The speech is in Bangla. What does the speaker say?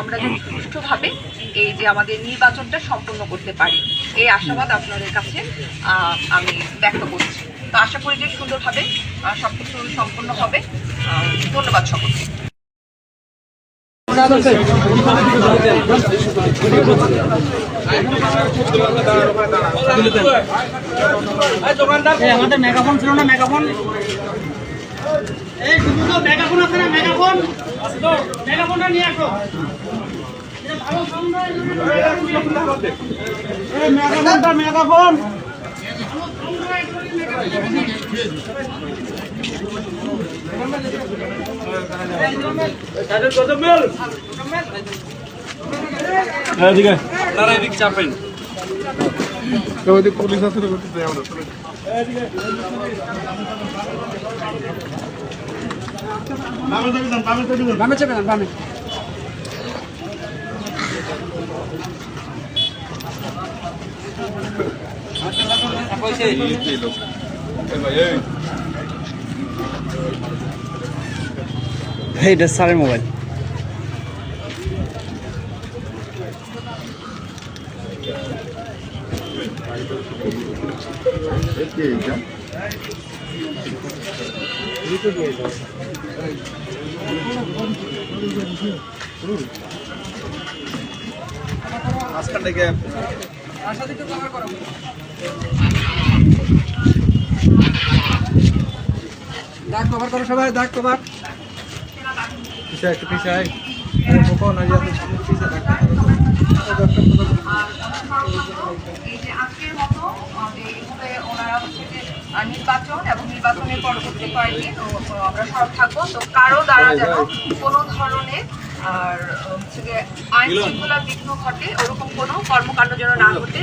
আমরা যেন সুষ্ঠুভাবে এই যে আমাদের নির্বাচনটা সম্পন্ন করতে পারি, এই আশাবাদ আপনাদের কাছে আমি ব্যক্ত করছি। তো আশা করি যে সুন্দরভাবে সবকিছু সম্পন্ন হবে। ধন্যবাদ সকলকে। আমাদের মেগাফোন ছিল না, মেগাফোন এই দুটো মেগাফোন আছে না, মেগাফোন মেগাফোনটা নিয়ে আসো। মেগাফোনটা মেগাফোন চাপেন পুলিশ আছে বামে চাপেন বামে। এটা স্যারের মোবাইল। মাঝখান থেকে দাগ কভার করো সবাই, দাগ কভার পিছায় একটু পিছায় আজকের মতো ওনারা হচ্ছে যে নির্বাচন এবং নির্বাচনের পরবর্তী কয়েকদিন আমরা সরব থাকবো। তো কারো দ্বারা যেন কোনো ধরনের আর হচ্ছে যে আইন শৃঙ্খলা বিঘ্ন ঘটে, ওরকম কোনো কর্মকাণ্ড যেন না ঘটে